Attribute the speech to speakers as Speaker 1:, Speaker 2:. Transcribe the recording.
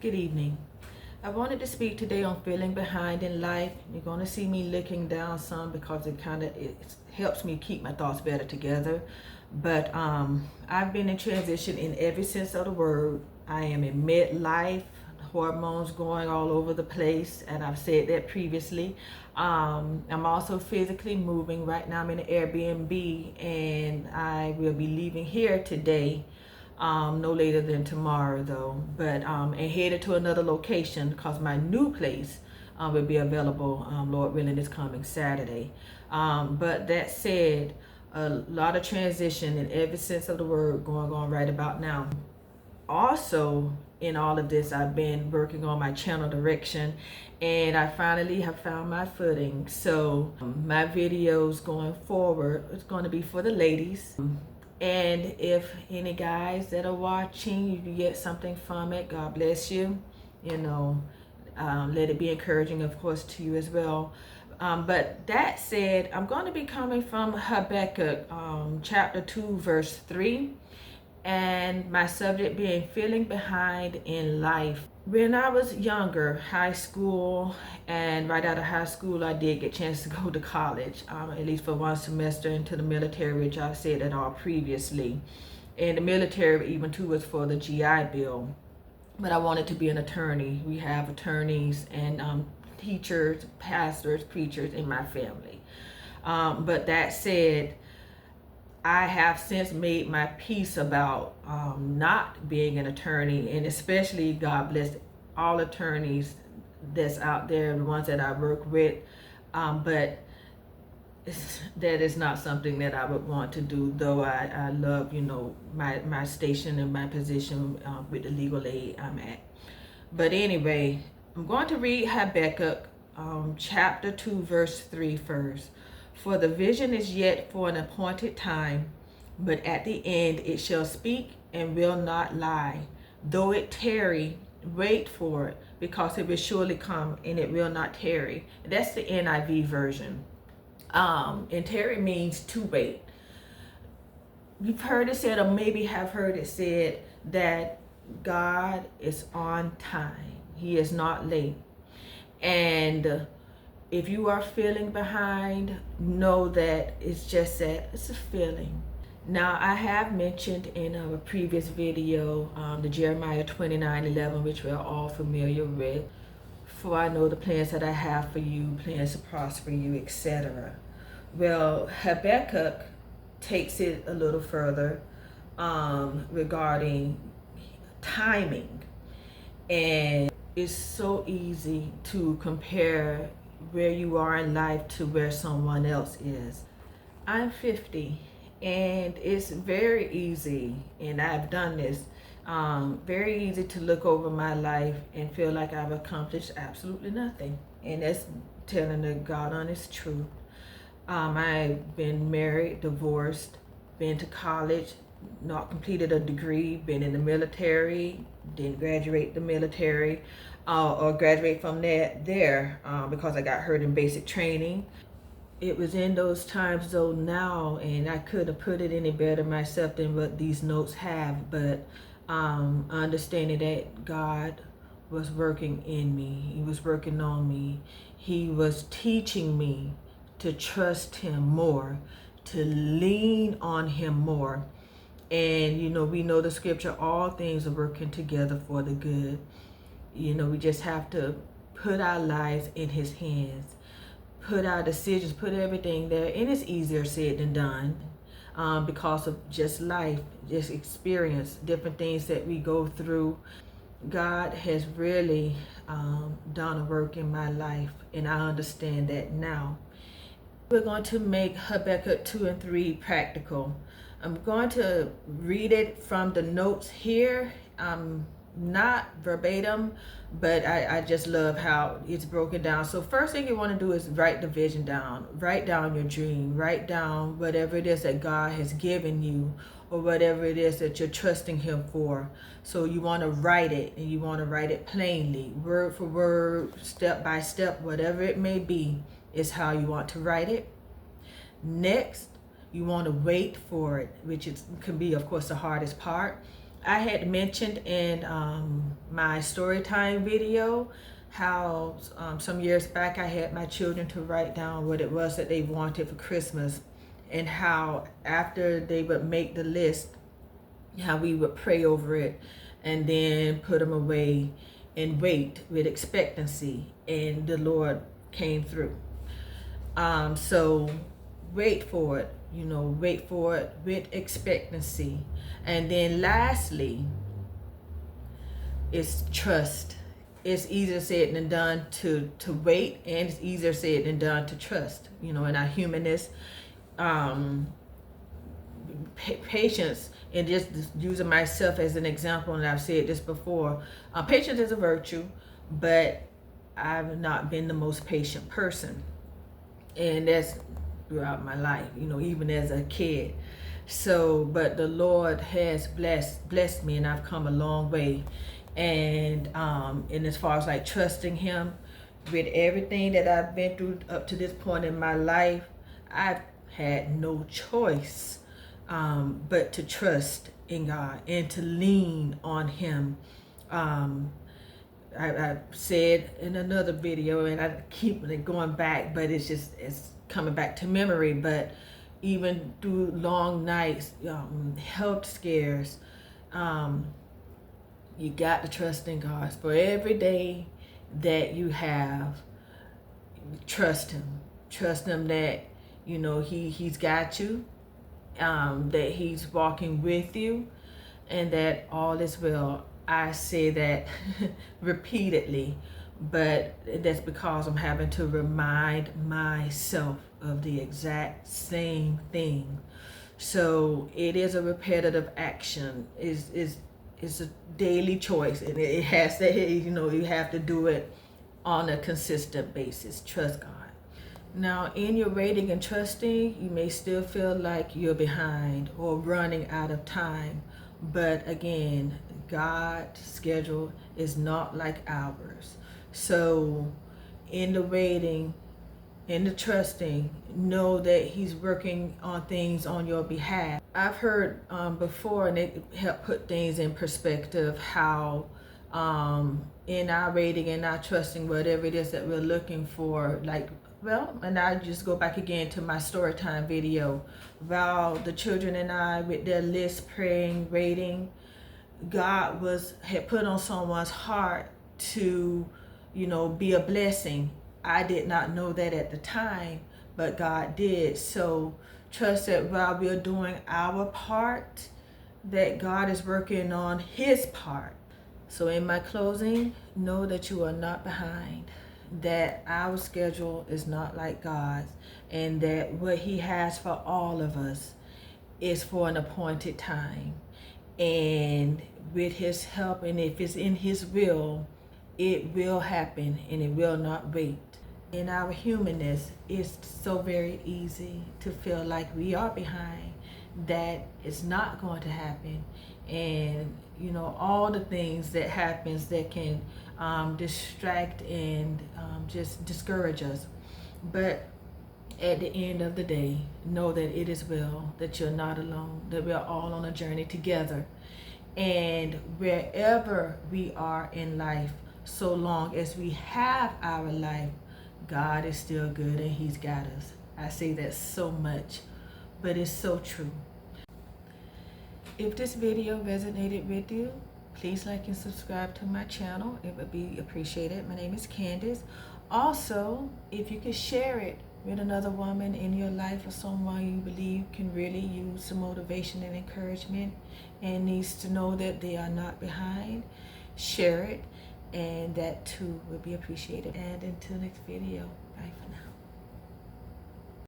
Speaker 1: Good evening. I wanted to speak today on feeling behind in life. You're going to see me looking down some because it helps me keep my thoughts better together. But I've been in transition in every sense of the word. I am in midlife, hormones going all over the place, and I've said that previously. I'm also physically moving. Right now I'm in an Airbnb, and I will be leaving here today. No later than tomorrow though, but and headed to another location because my new place will be available, Lord willing, this coming Saturday. But that said, a lot of transition in every sense of the word going on right about now. Also, in all of this, I've been working on my channel direction, and I finally have found my footing. So my videos going forward, it's going to be for the ladies. And if any guys that are watching, you get something from it, God bless you. Let it be encouraging, of course, to you as well. But that said, I'm going to be coming from Habakkuk chapter 2, verse 3. And my subject being feeling behind in life. When I was younger, high school, and right out of high school, I did get a chance to go to college, at least for one semester into the military, which I said that all previously. And the military even too was for the GI Bill. But I wanted to be an attorney. We have attorneys and teachers, pastors, preachers in my family. But that said, I have since made my peace about not being an attorney, and especially, God bless all attorneys that's out there, the ones that I work with, but that is not something that I would want to do, though I love, my station and my position with the legal aid I'm at. But anyway, I'm going to read Habakkuk chapter 2, verse 3 first. For the vision is yet for an appointed time, but at the end it shall speak and will not lie. Though it tarry, wait for it, because it will surely come and it will not tarry. That's the NIV version. And tarry means to wait. You've heard it said, or maybe have heard it said, that God is on time. He is not late. And if you are feeling behind, know that it's just that it's a feeling. Now, I have mentioned in a previous video the Jeremiah 29:11, which we are all familiar with. For I know the plans that I have for you, plans to prosper you, etc. Well, Habakkuk takes it a little further regarding timing. And it's so easy to compare where you are in life to where someone else is. I'm 50, and it's very easy, and I've done this, very easy to look over my life and feel like I've accomplished absolutely nothing. And that's telling the God honest truth. I've been married, divorced, been to college, not completed a degree, been in the military, didn't graduate the military, or graduate from there because I got hurt in basic training. It was in those times though now, and I couldn't have put it any better myself than what these notes have, but understanding that God was working in me. He was working on me. He was teaching me to trust him more, to lean on him more. And we know the scripture, all things are working together for the good. We just have to put our lives in his hands, put our decisions, put everything there. And it's easier said than done because of just life, just experience, different things that we go through. God has really done a work in my life, and I understand that now. We're going to make Habakkuk 2 and 3 practical. I'm going to read it from the notes here. Not verbatim, but I just love how it's broken down. So first thing you want to do is write the vision down. Write down your dream. Write down whatever it is that God has given you, or whatever it is that you're trusting him for. So you want to write it, and you want to write it plainly, word for word, step by step, whatever it may be is how you want to write it. Next, you want to wait for it, which can be, of course, the hardest part. I had mentioned in my story time video how some years back I had my children to write down what it was that they wanted for Christmas, and how after they would make the list, how we would pray over it and then put them away and wait with expectancy, and the Lord came through. So wait for it, wait for it with expectancy. And then lastly is trust. It's easier said than done to wait, and it's easier said than done to trust. In our humanness, patience, and just using myself as an example, and I've said this before, patience is a virtue, but I've not been the most patient person, and that's throughout my life, even as a kid. So, but the Lord has blessed me, and I've come a long way. And as far as like trusting Him with everything that I've been through up to this point in my life, I've had no choice but to trust in God and to lean on Him. I said in another video, and I keep going back, but it's coming back to memory. But even through long nights, health scares, you got to trust in God. For every day that you have, trust Him. Trust Him that He's got you, that He's walking with you, and that all is well. I say that repeatedly, but that's because I'm having to remind myself of the exact same thing. So it is a repetitive action. It's a daily choice, and it has to, you have to do it on a consistent basis. Trust God. Now, in your waiting and trusting, you may still feel like you're behind or running out of time. But again, God's schedule is not like ours. So in the waiting, in the trusting, know that He's working on things on your behalf. I've heard before, and it helped put things in perspective, how in our waiting and our trusting, whatever it is that we're looking for, and I just go back again to my story time video, while the children and I with their list, praying, waiting, God had put on someone's heart to, be a blessing. I did not know that at the time, but God did. So trust that while we're doing our part, that God is working on His part. So in my closing, know that you are not behind, that our schedule is not like God's, and that what He has for all of us is for an appointed time. And with His help, and if it's in His will, it will happen, and it will not wait. In our humanness, it's so very easy to feel like we are behind, that it's not going to happen, and all the things that happens that can distract and just discourage us. But at the end of the day, know that it is well, that you're not alone, that we're all on a journey together. And wherever we are in life, so long as we have our life, God is still good, and He's got us. I say that so much, but it's so true. If this video resonated with you, please like and subscribe to my channel. It would be appreciated. My name is Candace. Also, if you could share it with another woman in your life, or someone you believe can really use some motivation and encouragement and needs to know that they are not behind, share it, and that too would be appreciated. And until next video, bye for now.